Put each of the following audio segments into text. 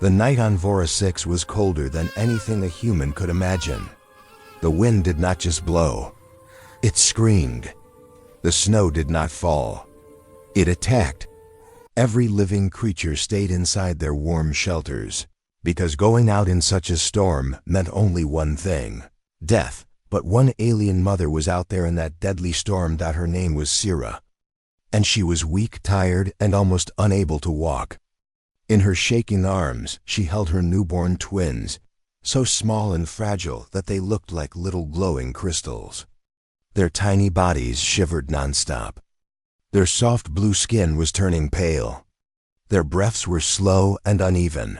The night on Vora 6 was colder than anything a human could imagine. The wind did not just blow. It screamed. The snow did not fall. It attacked. Every living creature stayed inside their warm shelters, because going out in such a storm meant only one thing: death. But one alien mother was out there in that deadly storm. Her name was Sira. And she was weak, tired, and almost unable to walk. In her shaking arms, she held her newborn twins, so small and fragile that they looked like little glowing crystals. Their tiny bodies shivered nonstop. Their soft blue skin was turning pale. Their breaths were slow and uneven.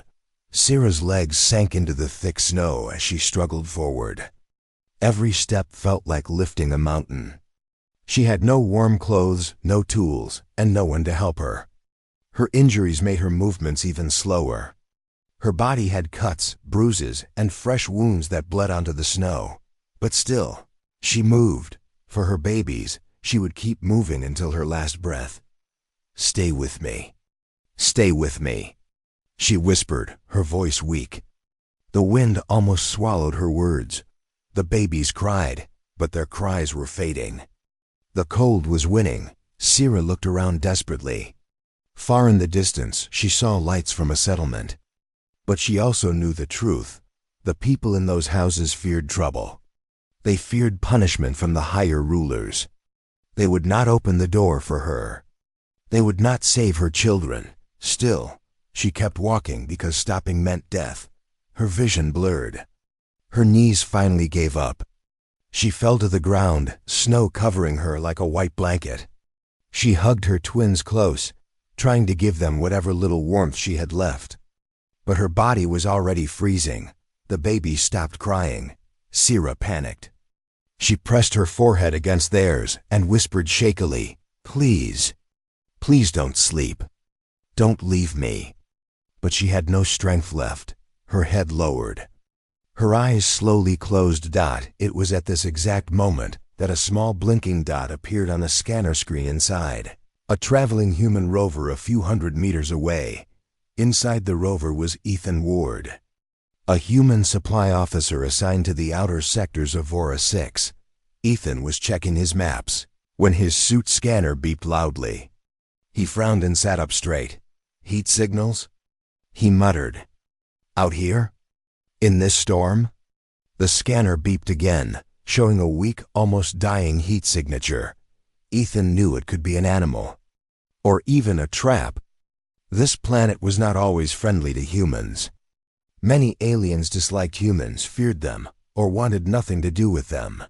Sira's legs sank into the thick snow as she struggled forward. Every step felt like lifting a mountain. She had no warm clothes, no tools, and no one to help her. Her injuries made her movements even slower. Her body had cuts, bruises, and fresh wounds that bled onto the snow. But still, she moved. For her babies, she would keep moving until her last breath. "Stay with me. Stay with me," she whispered, her voice weak. The wind almost swallowed her words. The babies cried, but their cries were fading. The cold was winning. Sira looked around desperately. Far in the distance, she saw lights from a settlement. But she also knew the truth. The people in those houses feared trouble. They feared punishment from the higher rulers. They would not open the door for her. They would not save her children. Still, she kept walking because stopping meant death. Her vision blurred. Her knees finally gave up. She fell to the ground, snow covering her like a white blanket. She hugged her twins close, trying to give them whatever little warmth she had left. But her body was already freezing. The babies stopped crying. Sira panicked. She pressed her forehead against theirs and whispered shakily, "Please, please don't sleep. Don't leave me." But she had no strength left. Her head lowered. Her eyes slowly closed. It was at this exact moment that a small blinking dot appeared on a scanner screen inside. A traveling human rover a few hundred meters away. Inside the rover was Ethan Ward, a human supply officer assigned to the outer sectors of Vora 6. Ethan was checking his maps when his suit scanner beeped loudly. He frowned and sat up straight. "Heat signals?" he muttered. "Out here? In this storm?" The scanner beeped again, showing a weak, almost dying heat signature. Ethan knew it could be an animal. Or even a trap. This planet was not always friendly to humans. Many aliens disliked humans, feared them, or wanted nothing to do with them.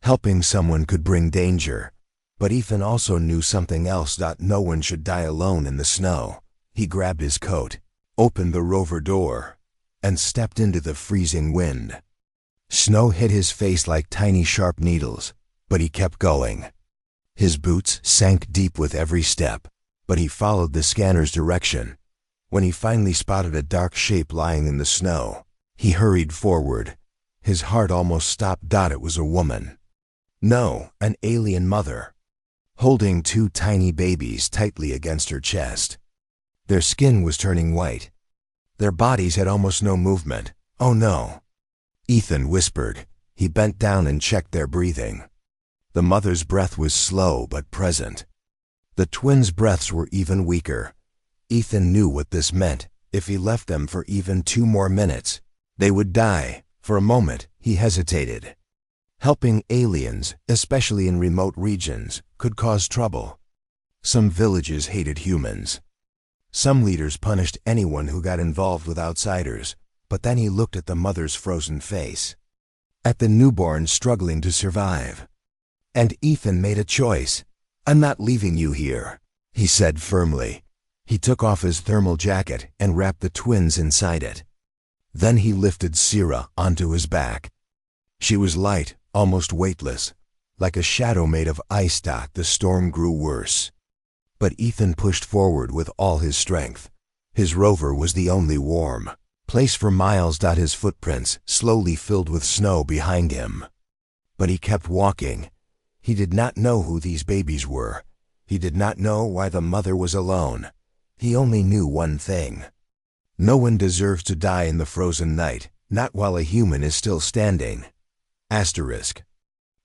Helping someone could bring danger. But Ethan also knew something else: no one should die alone in the snow. He grabbed his coat, opened the rover door, and stepped into the freezing wind. Snow hit his face like tiny sharp needles, but he kept going. His boots sank deep with every step, but he followed the scanner's direction. When he finally spotted a dark shape lying in the snow, he hurried forward. His heart almost stopped. It was a woman. No, an alien mother, holding two tiny babies tightly against her chest. Their skin was turning white. Their bodies had almost no movement. "Oh no," Ethan whispered. He bent down and checked their breathing. The mother's breath was slow but present. The twins' breaths were even weaker. Ethan knew what this meant. If he left them for even 2 more minutes, they would die. For a moment, he hesitated. Helping aliens, especially in remote regions, could cause trouble. Some villages hated humans. Some leaders punished anyone who got involved with outsiders. But then he looked at the mother's frozen face, at the newborn struggling to survive. And Ethan made a choice. "I'm not leaving you here," he said firmly. He took off his thermal jacket and wrapped the twins inside it. Then he lifted Sira onto his back. She was light, almost weightless, like a shadow made of ice. The storm grew worse. But Ethan pushed forward with all his strength. His rover was the only warm place for miles. His footprints slowly filled with snow behind him. But he kept walking. He did not know who these babies were. He did not know why the mother was alone. He only knew one thing: No one deserves to die in the frozen night, not while a human is still standing. Asterisk.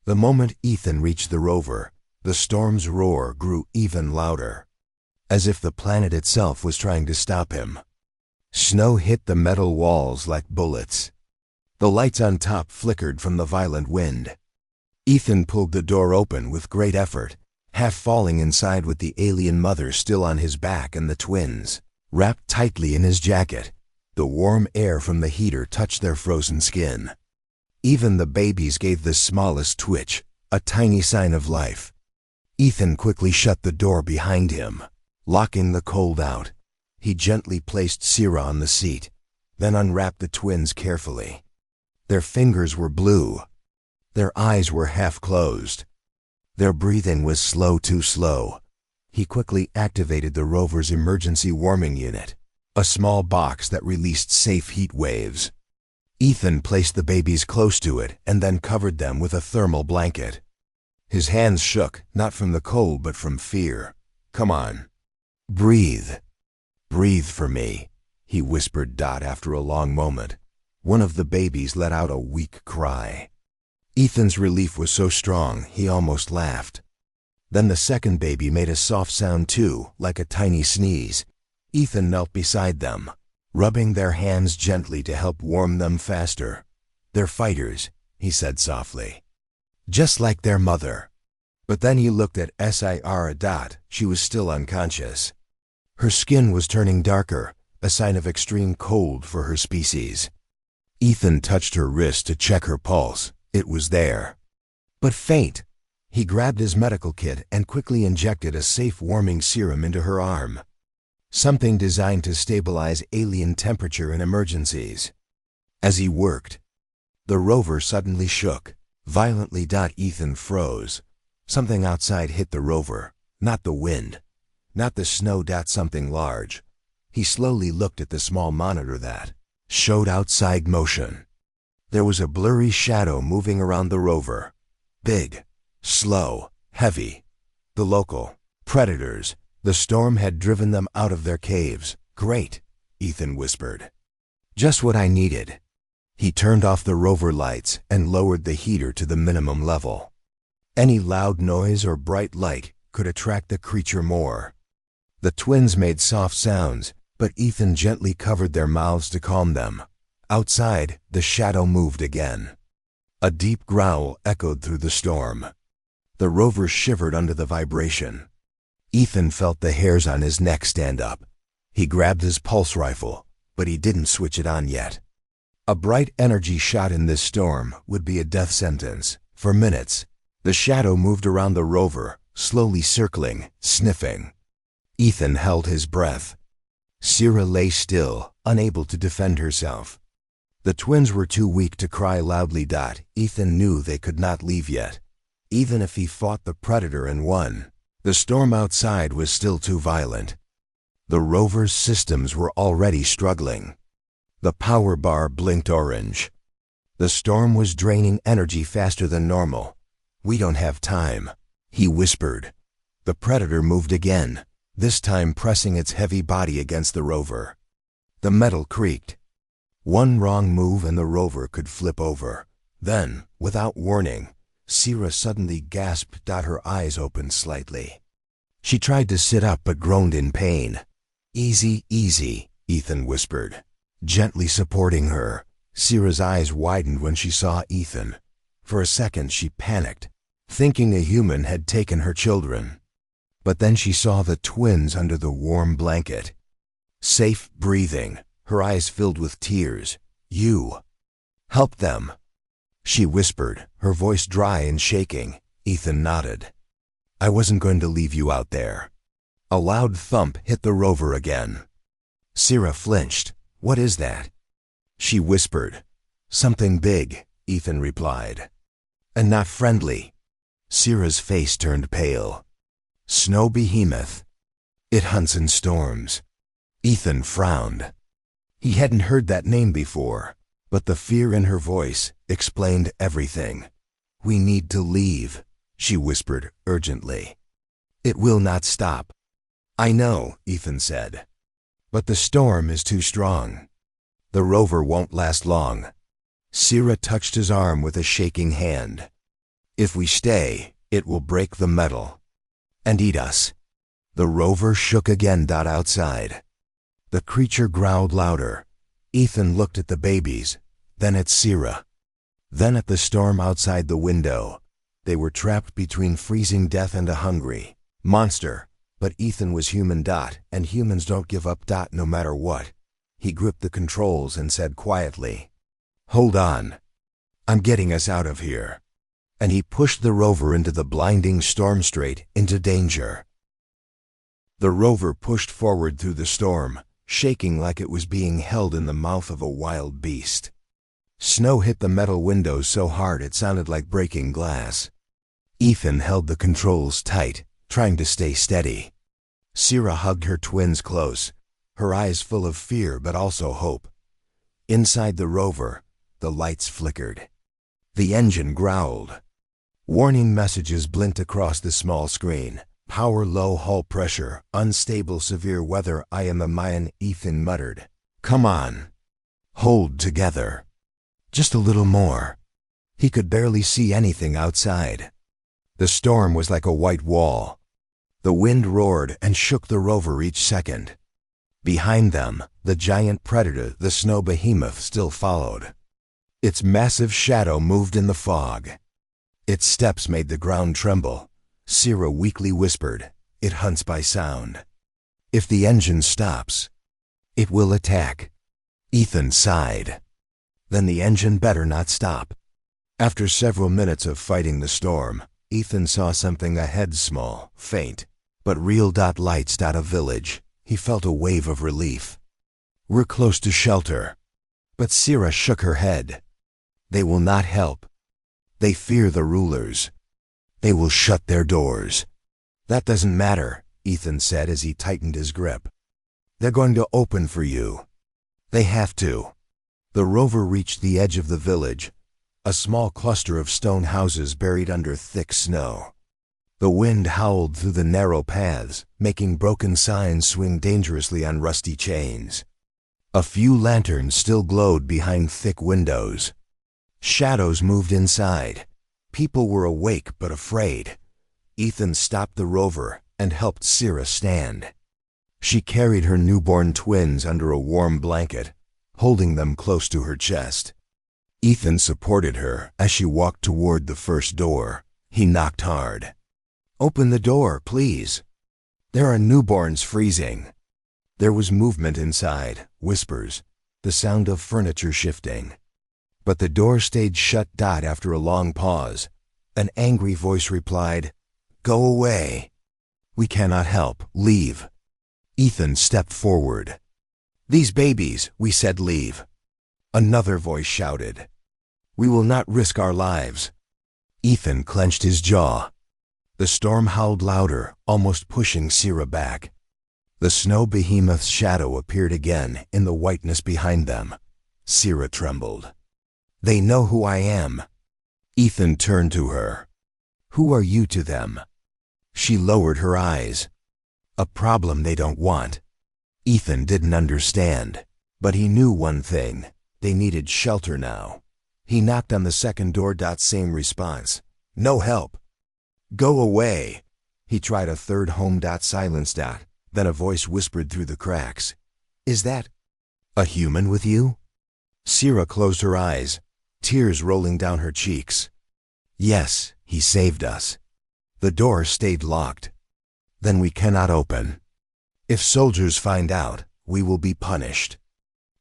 The moment Ethan reached the rover, the storm's roar grew even louder, as if the planet itself was trying to stop him. Snow hit the metal walls like bullets. The lights on top flickered from the violent wind. Ethan pulled the door open with great effort, half falling inside with the alien mother still on his back and the twins, wrapped tightly in his jacket. The warm air from the heater touched their frozen skin. Even the babies gave the smallest twitch, a tiny sign of life. Ethan quickly shut the door behind him, locking the cold out. He gently placed Sierra on the seat, then unwrapped the twins carefully. Their fingers were blue. Their eyes were half closed. Their breathing was slow, too slow. He quickly activated the rover's emergency warming unit, a small box that released safe heat waves. Ethan placed the babies close to it and then covered them with a thermal blanket. His hands shook, not from the cold but from fear. "Come on. Breathe. Breathe for me," he whispered. After a long moment, one of the babies let out a weak cry. Ethan's relief was so strong he almost laughed. Then the second baby made a soft sound too, like a tiny sneeze. Ethan knelt beside them, rubbing their hands gently to help warm them faster. "They're fighters," he said softly. "Just like their mother." But then he looked at Sierra. She was still unconscious. Her skin was turning darker, a sign of extreme cold for her species. Ethan touched her wrist to check her pulse. It was there, but faint. He grabbed his medical kit and quickly injected a safe warming serum into her arm, something designed to stabilize alien temperature in emergencies. As he worked, the rover suddenly shook violently. Ethan froze. Something outside hit the rover, not the wind, not the snow. Something large. He slowly looked at the small monitor that showed outside motion. There was a blurry shadow moving around the rover. Big, slow, heavy. The local predators. The storm had driven them out of their caves. "Great," Ethan whispered. "Just what I needed." He turned off the rover lights and lowered the heater to the minimum level. Any loud noise or bright light could attract the creature more. The twins made soft sounds, but Ethan gently covered their mouths to calm them. Outside, the shadow moved again. A deep growl echoed through the storm. The rover shivered under the vibration. Ethan felt the hairs on his neck stand up. He grabbed his pulse rifle, but he didn't switch it on yet. A bright energy shot in this storm would be a death sentence. For minutes, the shadow moved around the rover, slowly circling, sniffing. Ethan held his breath. Sierra lay still, unable to defend herself. The twins were too weak to cry loudly. Ethan knew they could not leave yet. Even if he fought the predator and won, the storm outside was still too violent. The rover's systems were already struggling. The power bar blinked orange. The storm was draining energy faster than normal. "We don't have time," he whispered. The predator moved again, this time pressing its heavy body against the rover. The metal creaked. One wrong move and the rover could flip over. Then, without warning, Sierra suddenly gasped. Her eyes opened slightly. She tried to sit up but groaned in pain. "Easy, easy," Ethan whispered, gently supporting her. Sierra's eyes widened when she saw Ethan. For a second she panicked, thinking a human had taken her children. But then she saw the twins under the warm blanket. Safe, breathing, her eyes filled with tears. "You help them," she whispered, her voice dry and shaking. Ethan nodded. "I wasn't going to leave you out there." A loud thump hit the rover again. Sierra flinched. "What is that?" she whispered. "Something big," Ethan replied. "And not friendly." Sierra's face turned pale. "Snow behemoth. It hunts in storms." Ethan frowned. He hadn't heard that name before, but the fear in her voice explained everything. "We need to leave," she whispered urgently. "It will not stop." "I know," Ethan said. But the storm is too strong. The rover won't last long. Sira touched his arm with a shaking hand. If we stay, it will break the metal and eat us. The rover shook again. Outside, the creature growled louder. Ethan looked at the babies, then at Sira, then at the storm outside the window. They were trapped between freezing death and a hungry monster. But Ethan was human. And humans don't give up. No matter what. He gripped the controls and said quietly, "Hold on. I'm getting us out of here." And he pushed the rover into the blinding storm, straight into danger. The rover pushed forward through the storm, shaking like it was being held in the mouth of a wild beast. Snow hit the metal windows so hard it sounded like breaking glass. Ethan held the controls tight, trying to stay steady. Sira hugged her twins close, her eyes full of fear but also hope. Inside the rover, the lights flickered. The engine growled. Warning messages blinked across the small screen. Power low, hull pressure, unstable, severe weather. I am a Mayan, Ethan muttered. Come on. Hold together. Just a little more. He could barely see anything outside. The storm was like a white wall. The wind roared and shook the rover each second. Behind them, the giant predator, the snow behemoth, still followed. Its massive shadow moved in the fog. Its steps made the ground tremble. Sira weakly whispered, "It hunts by sound. If the engine stops, it will attack." Ethan sighed. Then the engine better not stop. After several minutes of fighting the storm, Ethan saw something ahead, small, faint, but real. Lights. A village. He felt a wave of relief. We're close to shelter. But Sira shook her head. They will not help. They fear the rulers. They will shut their doors. That doesn't matter, Ethan said as he tightened his grip. They're going to open for you. They have to. The rover reached the edge of the village, a small cluster of stone houses buried under thick snow. The wind howled through the narrow paths, making broken signs swing dangerously on rusty chains. A few lanterns still glowed behind thick windows. Shadows moved inside. People were awake but afraid. Ethan stopped the rover and helped Sira stand. She carried her newborn twins under a warm blanket, holding them close to her chest. Ethan supported her as she walked toward the first door. He knocked hard. "Open the door, please. There are newborns freezing." There was movement inside, whispers, the sound of furniture shifting. But the door stayed shut. After a long pause, an angry voice replied, "Go away. We cannot help. Leave." Ethan stepped forward. "These babies," we said, "leave." Another voice shouted, "We will not risk our lives." Ethan clenched his jaw. The storm howled louder, almost pushing Sira back. The snow behemoth's shadow appeared again in the whiteness behind them. Sira trembled. "They know who I am." Ethan turned to her. "Who are you to them?" She lowered her eyes. "A problem they don't want." Ethan didn't understand, but he knew one thing. They needed shelter now. He knocked on the second door. Same response. "No help." "Go away." He tried a third home. Silence. Then a voice whispered through the cracks. "Is that a human with you?" Sira closed her eyes, tears rolling down her cheeks. "Yes, he saved us." "The door stayed locked." "Then we cannot open. If soldiers find out, we will be punished.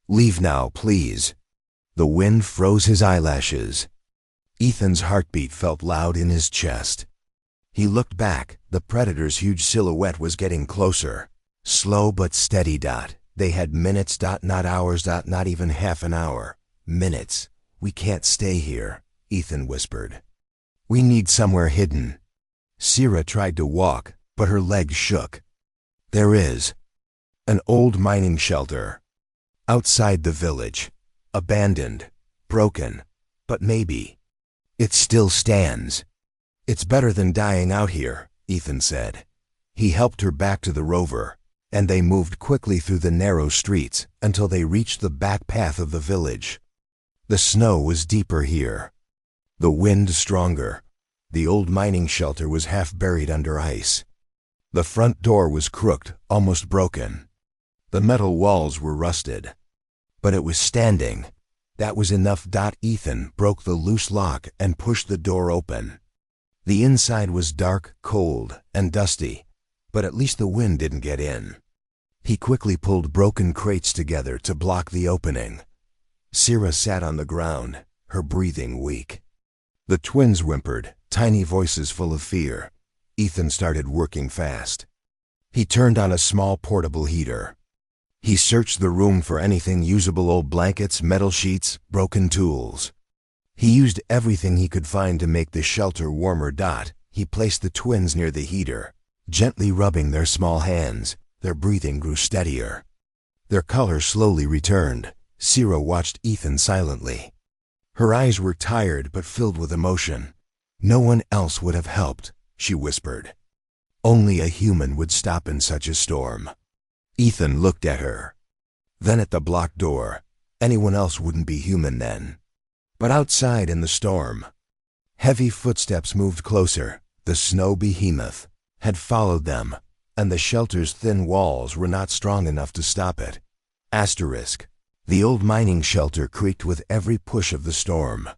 Leave now, please." The wind froze his eyelashes. Ethan's heartbeat felt loud in his chest. He looked back. The predator's huge silhouette was getting closer. Slow but steady. They had minutes. Not hours. Not even half an hour. Minutes. "We can't stay here," Ethan whispered. "We need somewhere hidden." Sira tried to walk, but her legs shook. "There is an old mining shelter outside the village. Abandoned, broken, but maybe it still stands." "It's better than dying out here," Ethan said. He helped her back to the rover. and they moved quickly through the narrow streets until they reached the back path of the village. The snow was deeper here, the wind stronger. The old mining shelter was half buried under ice. The front door was crooked, almost broken. The metal walls were rusted. But it was standing. That was enough. Ethan broke the loose lock and pushed the door open. The inside was dark, cold, and dusty, but at least the wind didn't get in. He quickly pulled broken crates together to block the opening. Sira sat on the ground, her breathing weak. The twins whimpered, tiny voices full of fear. Ethan started working fast. He turned on a small portable heater. He searched the room for anything usable: old blankets, metal sheets, broken tools. He used everything he could find to make the shelter warmer. He placed the twins near the heater, gently rubbing their small hands. Their breathing grew steadier. Their color slowly returned. Sira watched Ethan silently. Her eyes were tired but filled with emotion. "No one else would have helped," she whispered. "Only a human would stop in such a storm." Ethan looked at her, then at the blocked door. Anyone else wouldn't be human then. But outside in the storm, heavy footsteps moved closer. The snow behemoth had followed them, and the shelter's thin walls were not strong enough to stop it. The old mining shelter creaked with every push of the storm.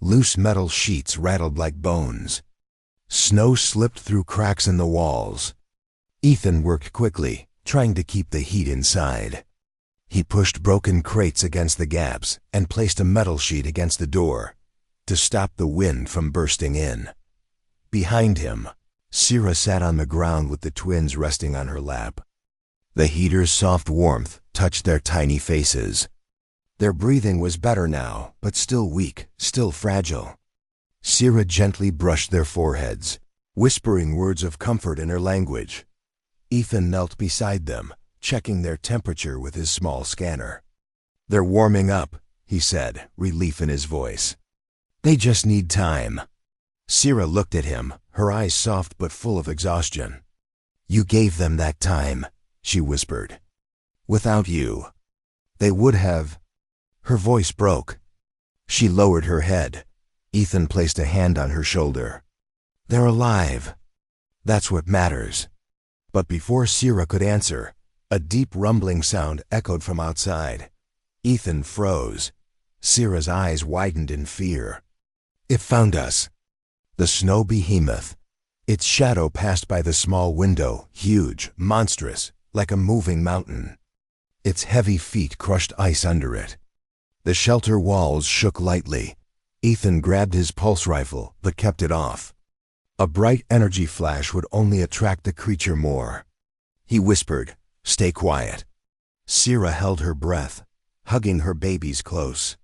Loose metal sheets rattled like bones. Snow slipped through cracks in the walls. Ethan worked quickly, trying to keep the heat inside. He pushed broken crates against the gaps and placed a metal sheet against the door to stop the wind from bursting in. Behind him, Sira sat on the ground with the twins resting on her lap. The heater's soft warmth touched their tiny faces. Their breathing was better now, but still weak, still fragile. Sira gently brushed their foreheads, whispering words of comfort in her language. Ethan knelt beside them, checking their temperature with his small scanner. "They're warming up," he said, relief in his voice. "They just need time." Sira looked at him, her eyes soft but full of exhaustion. "You gave them that time," she whispered. "Without you, they would have—" Her voice broke. She lowered her head. Ethan placed a hand on her shoulder. "They're alive. That's what matters." But before Sira could answer, a deep rumbling sound echoed from outside. Ethan froze. Sira's eyes widened in fear. "It found us." The snow behemoth. Its shadow passed by the small window, huge, monstrous, like a moving mountain. Its heavy feet crushed ice under it. The shelter walls shook lightly. Ethan grabbed his pulse rifle, but kept it off. A bright energy flash would only attract the creature more. He whispered, "Stay quiet." Sira held her breath, hugging her babies close.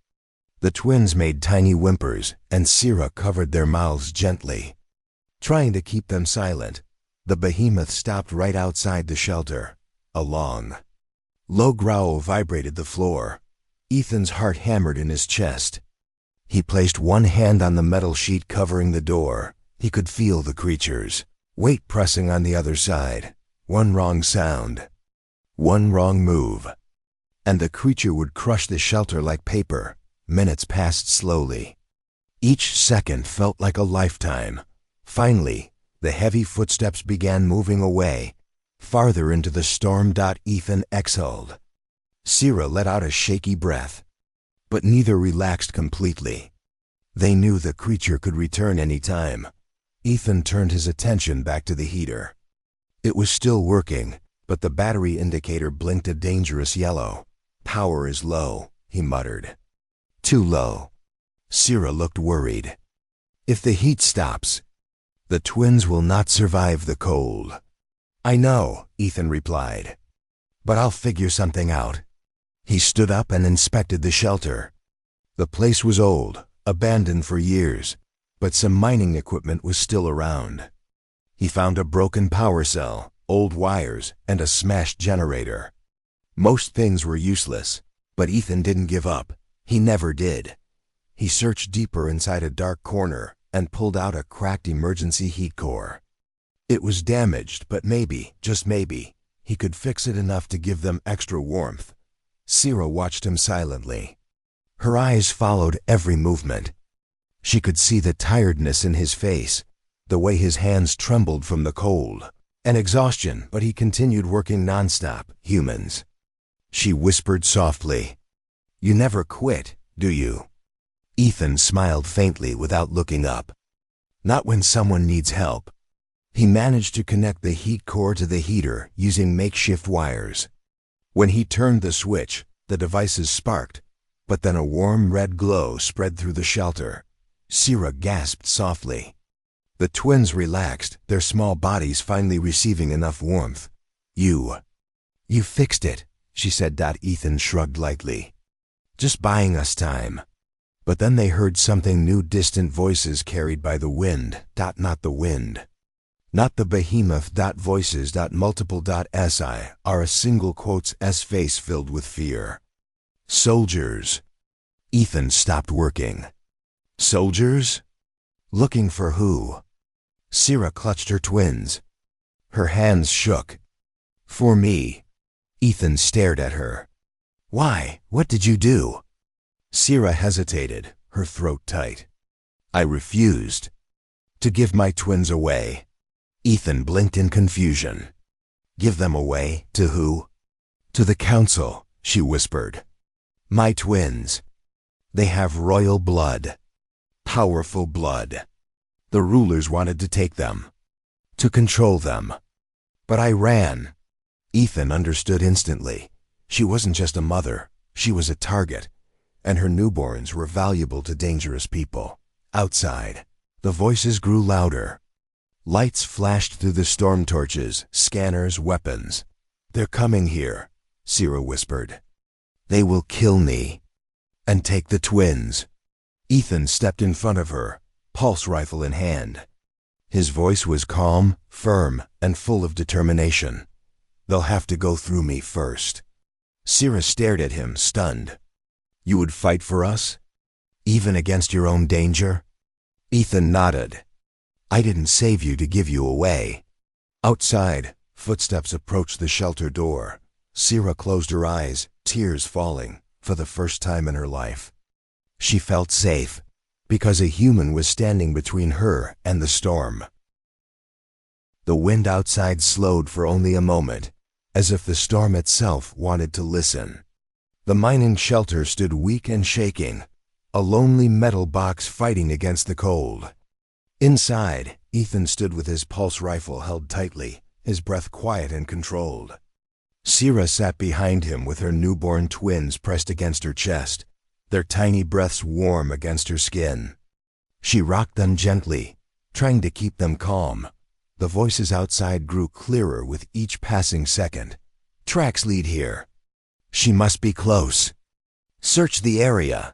The twins made tiny whimpers, and Sira covered their mouths gently. Trying to keep them silent, the behemoth stopped right outside the shelter. A long, low growl vibrated the floor. Ethan's heart hammered in his chest. He placed one hand on the metal sheet covering the door. He could feel the creature's weight pressing on the other side. One wrong sound, one wrong move, and the creature would crush the shelter like paper. Minutes passed slowly. Each second felt like a lifetime. Finally, the heavy footsteps began moving away, farther into the storm. Ethan exhaled. Sira let out a shaky breath, but neither relaxed completely. They knew the creature could return any time. Ethan turned his attention back to the heater. It was still working, but the battery indicator blinked a dangerous yellow. "Power is low," he muttered. "Too low." Sira looked worried. "If the heat stops, the twins will not survive the cold." "I know," Ethan replied, "but I'll figure something out." He stood up and inspected the shelter. The place was old, abandoned for years, but some mining equipment was still around. He found a broken power cell, old wires, and a smashed generator. Most things were useless, but Ethan didn't give up. He never did. He searched deeper inside a dark corner and pulled out a cracked emergency heat core. It was damaged, but maybe, just maybe, he could fix it enough to give them extra warmth. Sira watched him silently. Her eyes followed every movement. She could see the tiredness in his face, the way his hands trembled from the cold, and exhaustion, but he continued working nonstop. Humans. She whispered softly, "You never quit, do you?" Ethan smiled faintly without looking up. "Not when someone needs help." He managed to connect the heat core to the heater using makeshift wires. When he turned the switch, the devices sparked, but then a warm red glow spread through the shelter. Sira gasped softly. The twins relaxed, their small bodies finally receiving enough warmth. You fixed it," she said. Ethan shrugged lightly. "Just buying us time." But then they heard something new, distant voices carried by the wind. Not the wind. Not the behemoth. Voices. Multiple. Si a single S face filled with fear. Soldiers. Ethan stopped working. Soldiers? Looking for who? Sira clutched her twins. Her hands shook. For me. Ethan stared at her. Why? What did you do? Sira hesitated, her throat tight. I refused to give my twins away. Ethan blinked in confusion. Give them away? To who? To the council, she whispered. My twins. They have royal blood. Powerful blood. The rulers wanted to take them. To control them. But I ran. Ethan understood instantly. She wasn't just a mother, she was a target. And her newborns were valuable to dangerous people. Outside, the voices grew louder. Lights flashed through the storm torches, scanners, weapons. They're coming here, Sira whispered. They will kill me. And take the twins. Ethan stepped in front of her, pulse rifle in hand. His voice was calm, firm, and full of determination. They'll have to go through me first. Sira stared at him, stunned. You would fight for us? Even against your own danger? Ethan nodded. I didn't save you to give you away. Outside, footsteps approached the shelter door. Sira closed her eyes, tears falling, for the first time in her life. She felt safe, because a human was standing between her and the storm. The wind outside slowed for only a moment, as if the storm itself wanted to listen. The mining shelter stood weak and shaking, a lonely metal box fighting against the cold. Inside, Ethan stood with his pulse rifle held tightly, his breath quiet and controlled. Sira sat behind him with her newborn twins pressed against her chest, their tiny breaths warm against her skin. She rocked them gently, trying to keep them calm. The voices outside grew clearer with each passing second. Tracks lead here. She must be close. Search the area.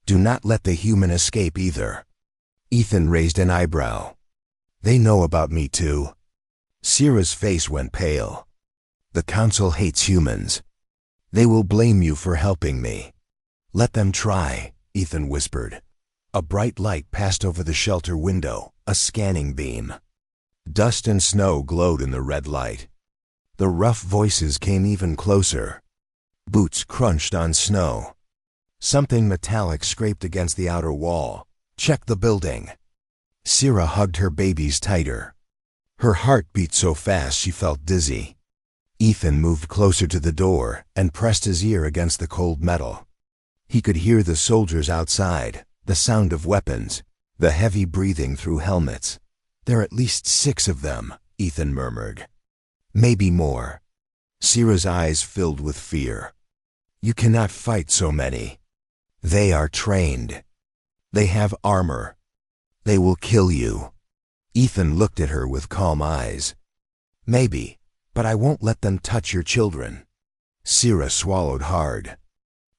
Do not let the human escape either. Ethan raised an eyebrow. They know about me too. Sira's face went pale. The council hates humans. They will blame you for helping me. Let them try, Ethan whispered. A bright light passed over the shelter window, a scanning beam. Dust and snow glowed in the red light. The rough voices came even closer. Boots crunched on snow. Something metallic scraped against the outer wall. Check the building. Sira hugged her babies tighter. Her heart beat so fast she felt dizzy. Ethan moved closer to the door and pressed his ear against the cold metal. He could hear the soldiers outside, the sound of weapons, the heavy breathing through helmets. There are at least 6 of them, Ethan murmured. Maybe more. Sira's eyes filled with fear. You cannot fight so many. They are trained. They have armor. They will kill you. Ethan looked at her with calm eyes. Maybe, but I won't let them touch your children. Sira swallowed hard.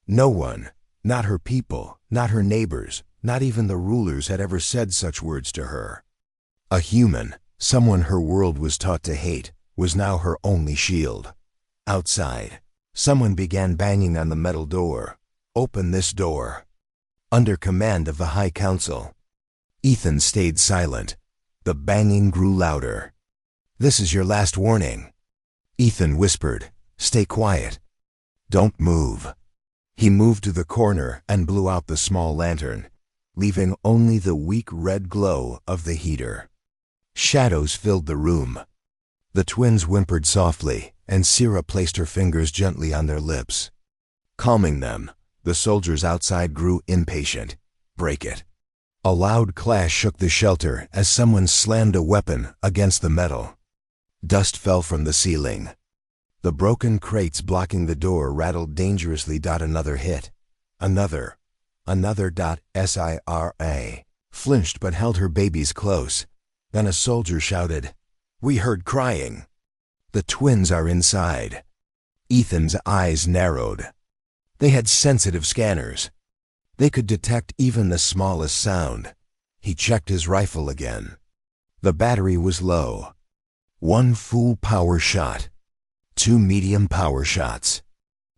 No one, not her people, not her neighbors, not even the rulers had ever said such words to her. A human, someone her world was taught to hate, was now her only shield. Outside, someone began banging on the metal door. Open this door. Under command of the High Council. Ethan stayed silent. The banging grew louder. This is your last warning. Ethan whispered, "Stay quiet. Don't move." He moved to the corner and blew out the small lantern, leaving only the weak red glow of the heater. Shadows filled the room. The twins whimpered softly, and Sira placed her fingers gently on their lips. Calming them, the soldiers outside grew impatient. "Break it." A loud clash shook the shelter as someone slammed a weapon against the metal. Dust fell from the ceiling. The broken crates blocking the door rattled dangerously. Another hit. Another. Sira flinched but held her babies close. Then a soldier shouted, "We heard crying." "The twins are inside." Ethan's eyes narrowed. They had sensitive scanners. They could detect even the smallest sound. He checked his rifle again. The battery was low. 1 full power shot. 2 medium power shots.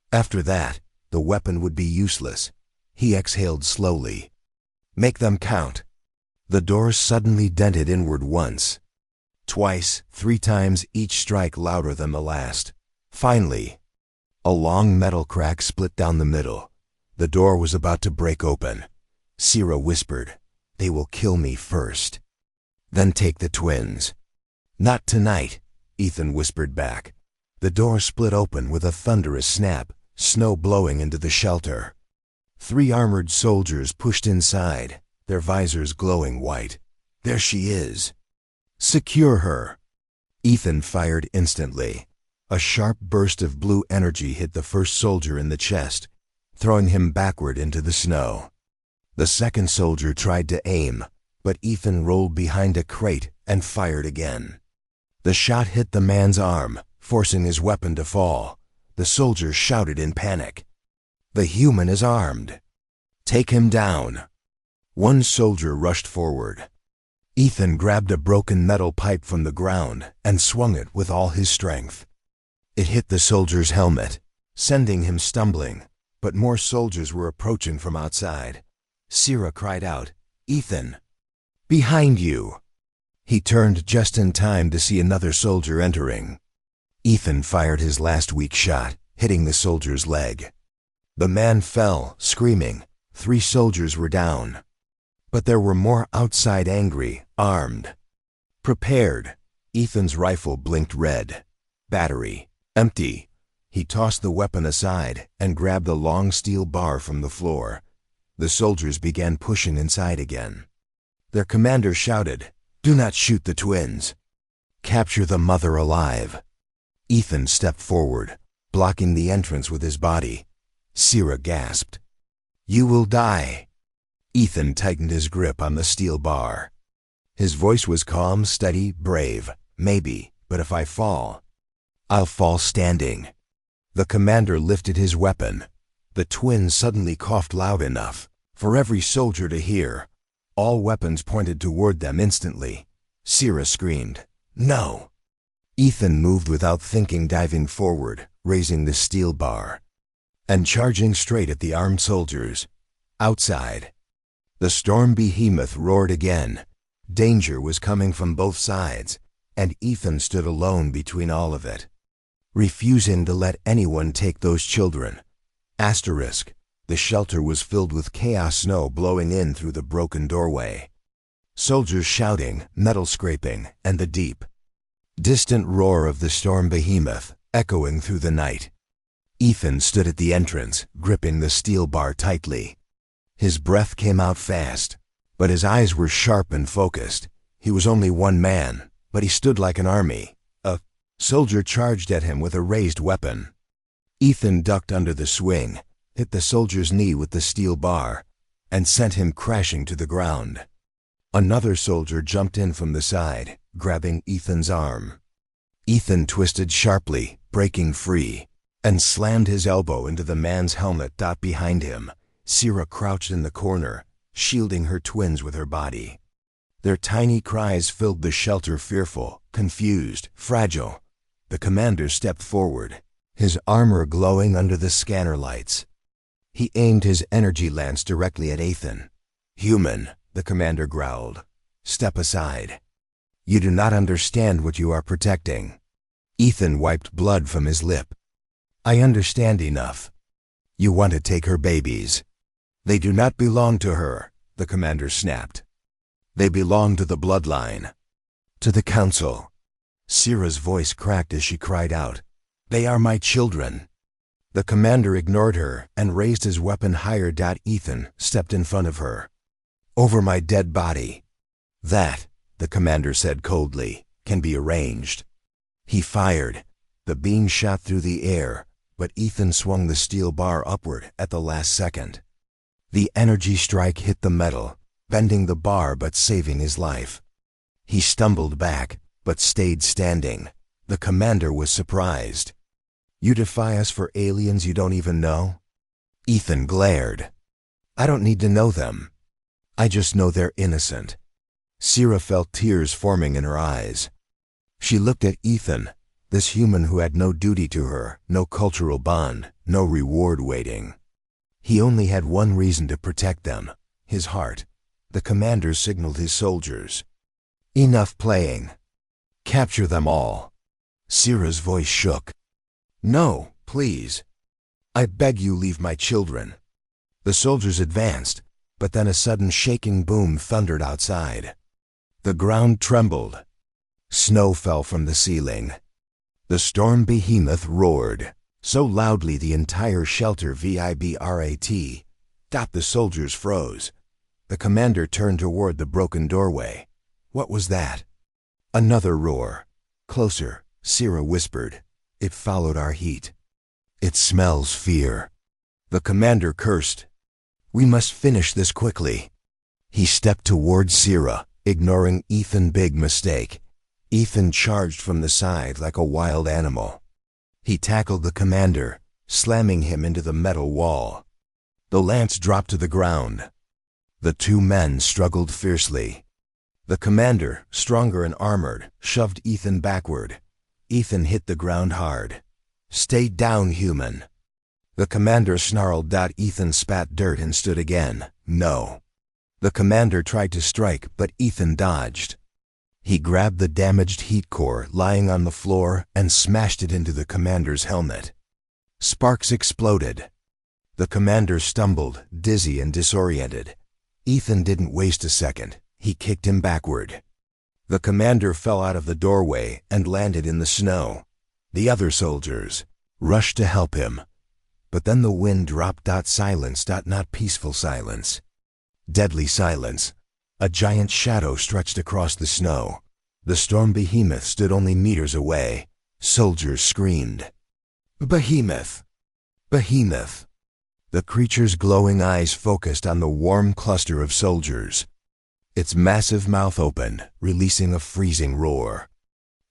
After that, the weapon would be useless. He exhaled slowly. "Make them count." The door suddenly dented inward once. Twice, 3 times, each strike louder than the last. Finally, a long metal crack split down the middle. The door was about to break open. Sira whispered, "They will kill me first. Then take the twins." "Not tonight," Ethan whispered back. The door split open with a thunderous snap, snow blowing into the shelter. 3 armored soldiers pushed inside, their visors glowing white. "There she is." "Secure her." Ethan fired instantly. A sharp burst of blue energy hit the first soldier in the chest, throwing him backward into the snow. The second soldier tried to aim, but Ethan rolled behind a crate and fired again. The shot hit the man's arm, forcing his weapon to fall. The soldier shouted in panic, "The human is armed. Take him down." One soldier rushed forward. Ethan grabbed a broken metal pipe from the ground and swung it with all his strength. It hit the soldier's helmet, sending him stumbling, but more soldiers were approaching from outside. Sira cried out, "Ethan! Behind you!" He turned just in time to see another soldier entering. Ethan fired his last weak shot, hitting the soldier's leg. The man fell, screaming. 3 soldiers were down. But there were more outside, angry, armed. Prepared. Ethan's rifle blinked red. Battery. Empty. He tossed the weapon aside and grabbed a long steel bar from the floor. The soldiers began pushing inside again. Their commander shouted, "Do not shoot the twins. Capture the mother alive." Ethan stepped forward, blocking the entrance with his body. Sira gasped, "You will die." Ethan tightened his grip on the steel bar. His voice was calm, steady, brave. "Maybe, but if I fall, I'll fall standing." The commander lifted his weapon. The twins suddenly coughed loud enough for every soldier to hear. All weapons pointed toward them instantly. Sira screamed, "No!" Ethan moved without thinking, diving forward, raising the steel bar, and charging straight at the armed soldiers. Outside, the storm behemoth roared again. Danger was coming from both sides, and Ethan stood alone between all of it, refusing to let anyone take those children. The shelter was filled with chaos, snow blowing in through the broken doorway. Soldiers shouting, metal scraping, and the deep, distant roar of the storm behemoth echoing through the night. Ethan stood at the entrance, gripping the steel bar tightly. His breath came out fast, but his eyes were sharp and focused. He was only one man, but he stood like an army. A soldier charged at him with a raised weapon. Ethan ducked under the swing, hit the soldier's knee with the steel bar, and sent him crashing to the ground. Another soldier jumped in from the side, grabbing Ethan's arm. Ethan twisted sharply, breaking free, and slammed his elbow into the man's helmet. Behind him, Sira crouched in the corner, shielding her twins with her body. Their tiny cries filled the shelter, fearful, confused, fragile. The commander stepped forward, his armor glowing under the scanner lights. He aimed his energy lance directly at Ethan. "Human," the commander growled. "Step aside. You do not understand what you are protecting." Ethan wiped blood from his lip. I understand enough. You want to take her babies. They do not belong to her, the commander snapped. They belong to the bloodline. To the council. Syrah's voice cracked as she cried out. They are my children. The commander ignored her and raised his weapon higher. Ethan stepped in front of her. Over my dead body. That, the commander said coldly, can be arranged. He fired. The beam shot through the air, but Ethan swung the steel bar upward at the last second. The energy strike hit the metal, bending the bar but saving his life. He stumbled back, but stayed standing. The commander was surprised. You defy us for aliens you don't even know? Ethan glared. I don't need to know them. I just know they're innocent. Syrah felt tears forming in her eyes. She looked at Ethan, this human who had no duty to her, no cultural bond, no reward waiting. He only had one reason to protect them, his heart. The commander signaled his soldiers. Enough playing. Capture them all. Syrah's voice shook. No, please. I beg you, leave my children. The soldiers advanced, but then a sudden shaking boom thundered outside. The ground trembled. Snow fell from the ceiling. The storm behemoth roared, so loudly the entire shelter vibrat. The soldiers froze. The commander turned toward the broken doorway. What was that? Another roar. Closer, Syrah whispered. It followed our heat. It smells fear. The commander cursed. We must finish this quickly. He stepped toward Syrah, ignoring Ethan. Big mistake. Ethan charged from the side like a wild animal. He tackled the commander, slamming him into the metal wall. The lance dropped to the ground. The two men struggled fiercely. The commander, stronger and armored, shoved Ethan backward. Ethan hit the ground hard. Stay down, human. The commander snarled. Ethan spat dirt and stood again. No. The commander tried to strike, but Ethan dodged. He grabbed the damaged heat core lying on the floor and smashed it into the commander's helmet. Sparks exploded. The commander stumbled, dizzy and disoriented. Ethan didn't waste a second. He kicked him backward. The commander fell out of the doorway and landed in the snow. The other soldiers rushed to help him. But then the wind dropped. Silence. Not peaceful silence. Deadly silence. A giant shadow stretched across the snow. The storm behemoth stood only meters away. Soldiers screamed. Behemoth! Behemoth! The creature's glowing eyes focused on the warm cluster of soldiers. Its massive mouth opened, releasing a freezing roar.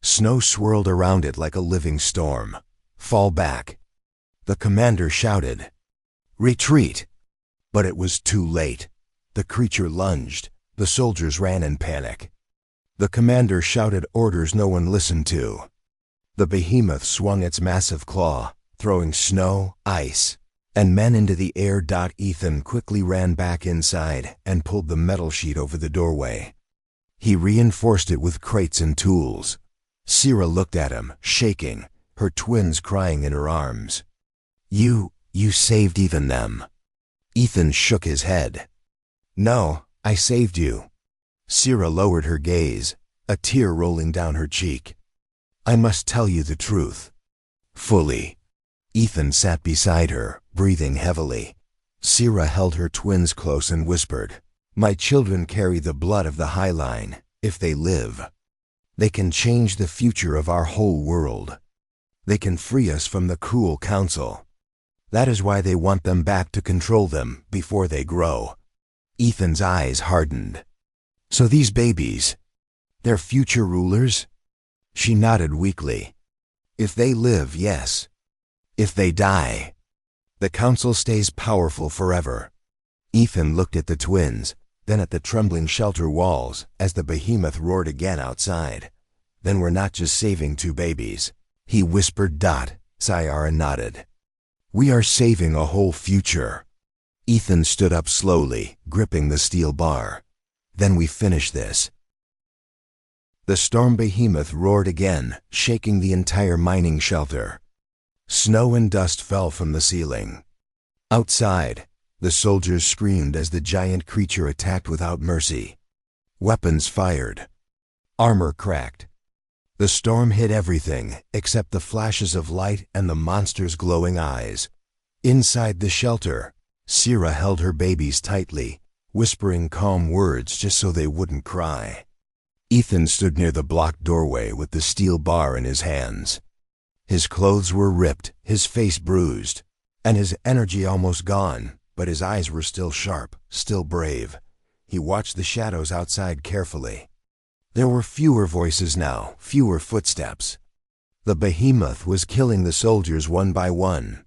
Snow swirled around it like a living storm. Fall back. The commander shouted. Retreat! But it was too late. The creature lunged. The soldiers ran in panic. The commander shouted orders no one listened to. The behemoth swung its massive claw, throwing snow, ice, and men into the air. Ethan quickly ran back inside and pulled the metal sheet over the doorway. He reinforced it with crates and tools. Syrah looked at him, shaking, her twins crying in her arms. You saved even them. Ethan shook his head. No, I saved you. Syrah lowered her gaze, a tear rolling down her cheek. I must tell you the truth. Fully. Ethan sat beside her, breathing heavily. Syrah held her twins close and whispered, My children carry the blood of the High Line. If they live, they can change the future of our whole world. They can free us from the cruel council. That is why they want them back to control them before they grow. Ethan's eyes hardened. So these babies, they're future rulers? She nodded weakly. If they live, yes. If they die, the council stays powerful forever. Ethan looked at the twins, then at the trembling shelter walls as the behemoth roared again outside. Then we're not just saving two babies, he whispered. Syrah nodded. We are saving a whole future. Ethan stood up slowly, gripping the steel bar. Then we finish this. The storm behemoth roared again, shaking the entire mining shelter. Snow and dust fell from the ceiling. Outside, the soldiers screamed as the giant creature attacked without mercy. Weapons fired. Armor cracked. The storm hit everything except the flashes of light and the monster's glowing eyes. Inside the shelter, Sierra held her babies tightly, whispering calm words just so they wouldn't cry. Ethan stood near the blocked doorway with the steel bar in his hands. His clothes were ripped, his face bruised, and his energy almost gone, but his eyes were still sharp, still brave. He watched the shadows outside carefully. There were fewer voices now, fewer footsteps. The behemoth was killing the soldiers one by one.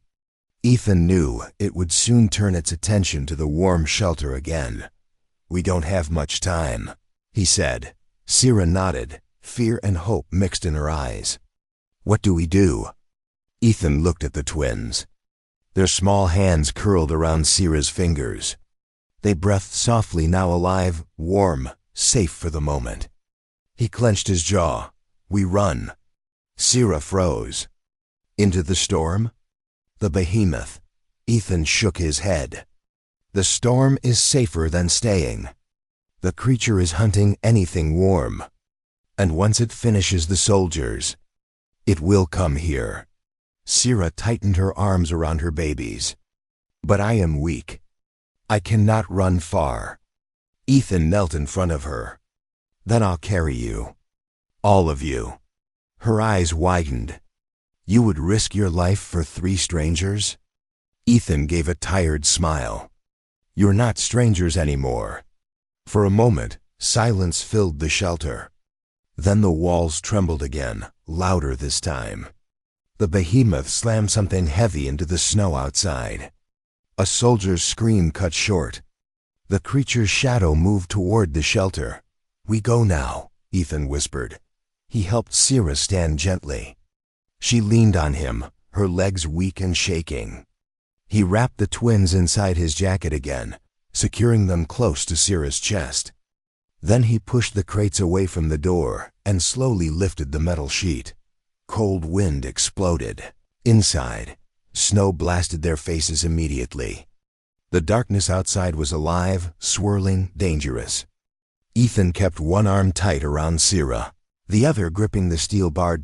Ethan knew it would soon turn its attention to the warm shelter again. "We don't have much time," he said. Sierra nodded, fear and hope mixed in her eyes. "What do we do?" Ethan looked at the twins. Their small hands curled around Sierra's fingers. They breathed softly, now alive, warm, safe for the moment. He clenched his jaw. "We run." Sierra froze. "Into the storm?" "The behemoth." Ethan shook his head. "The storm is safer than staying. The creature is hunting anything warm. And once it finishes the soldiers, it will come here." Sierra tightened her arms around her babies. "But I am weak. I cannot run far." Ethan knelt in front of her. "Then I'll carry you. All of you." Her eyes widened. "You would risk your life for 3 strangers?" Ethan gave a tired smile. "You're not strangers anymore." For a moment, silence filled the shelter. Then the walls trembled again, louder this time. The behemoth slammed something heavy into the snow outside. A soldier's scream cut short. The creature's shadow moved toward the shelter. "We go now," Ethan whispered. He helped Sierra stand gently. She leaned on him, her legs weak and shaking. He wrapped the twins inside his jacket again, securing them close to Sierra's chest. Then he pushed the crates away from the door and slowly lifted the metal sheet. Cold wind exploded. Inside, snow blasted their faces immediately. The darkness outside was alive, swirling, dangerous. Ethan kept one arm tight around Sierra, the other gripping the steel bar.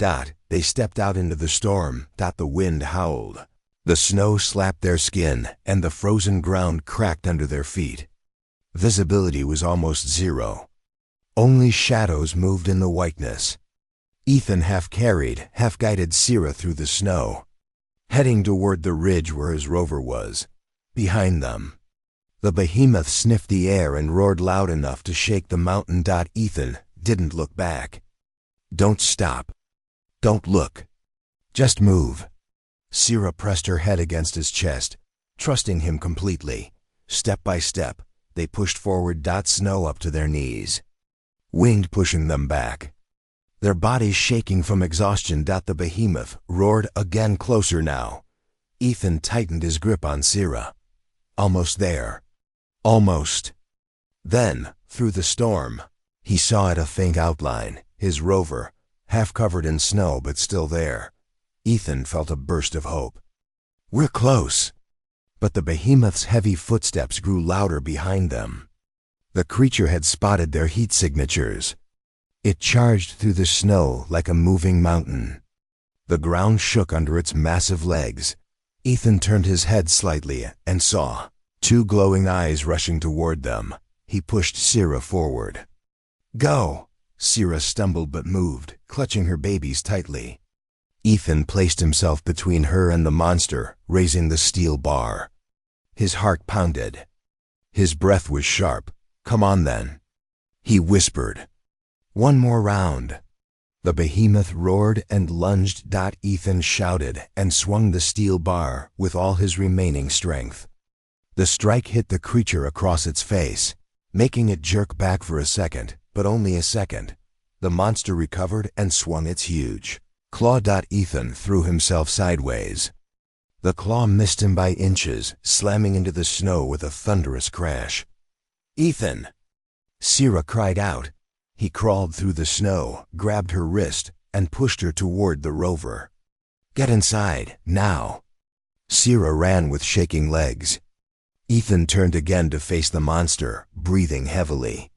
They stepped out into the storm. The wind howled. The snow slapped their skin, and the frozen ground cracked under their feet. Visibility was almost zero. Only shadows moved in the whiteness. Ethan half carried, half guided Sierra through the snow, heading toward the ridge where his rover was. Behind them, the behemoth sniffed the air and roared loud enough to shake the mountain. Ethan didn't look back. "Don't stop. Don't look. Just move." Sierra pressed her head against his chest, trusting him completely. Step by step, they pushed forward. Snow up to their knees, wind pushing them back, their bodies shaking from exhaustion. The behemoth roared again, closer now. Ethan tightened his grip on Sierra. Almost there. Almost. Then, through the storm, he saw it, a faint outline, his rover, half covered in snow but still there. Ethan felt a burst of hope. "We're close." But the behemoth's heavy footsteps grew louder behind them. The creature had spotted their heat signatures. It charged through the snow like a moving mountain. The ground shook under its massive legs. Ethan turned his head slightly and saw 2 glowing eyes rushing toward them. He pushed Sierra forward. "Go!" Sierra stumbled but moved, clutching her babies tightly. Ethan placed himself between her and the monster, raising the steel bar. His heart pounded. His breath was sharp. "Come on then," he whispered. "One more round." The behemoth roared and lunged. Ethan shouted and swung the steel bar with all his remaining strength. The strike hit the creature across its face, making it jerk back for a second, but only a second. The monster recovered and swung its huge claw. Ethan threw himself sideways. The claw missed him by inches, slamming into the snow with a thunderous crash. "Ethan!" Sierra cried out. He crawled through the snow, grabbed her wrist, and pushed her toward the rover. "Get inside, now." Sierra ran with shaking legs. Ethan turned again to face the monster, breathing heavily.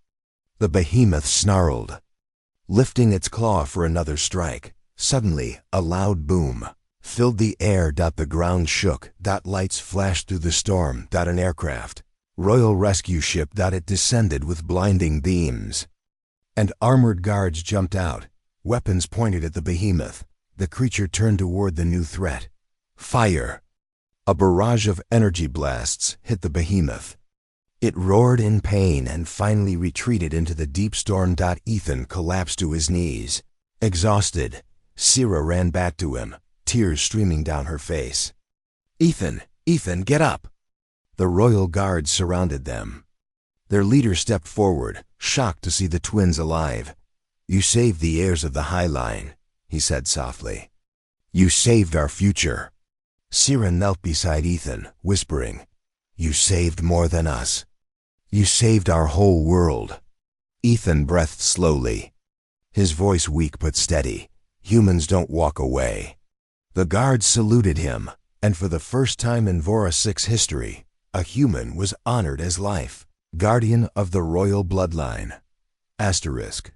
The behemoth snarled, lifting its claw for another strike. Suddenly, a loud boom filled the air. The ground shook. Lights flashed through the storm. An aircraft, royal rescue ship. It descended with blinding beams. And armored guards jumped out, weapons pointed at the behemoth. The creature turned toward the new threat. Fire! A barrage of energy blasts hit the behemoth. It roared in pain and finally retreated into the deep storm. Ethan collapsed to his knees. Exhausted, Sierra ran back to him, tears streaming down her face. Ethan, get up!" The royal guards surrounded them. Their leader stepped forward, shocked to see the twins alive. "You saved the heirs of the High Line," he said softly. "You saved our future." Sierra knelt beside Ethan, whispering, "You saved more than us. You saved our whole world." Ethan breathed slowly, his voice weak but steady. "Humans don't walk away." The guards saluted him, and for the first time in Vora 6 history, a human was honored as life, guardian of the royal bloodline. Asterisk.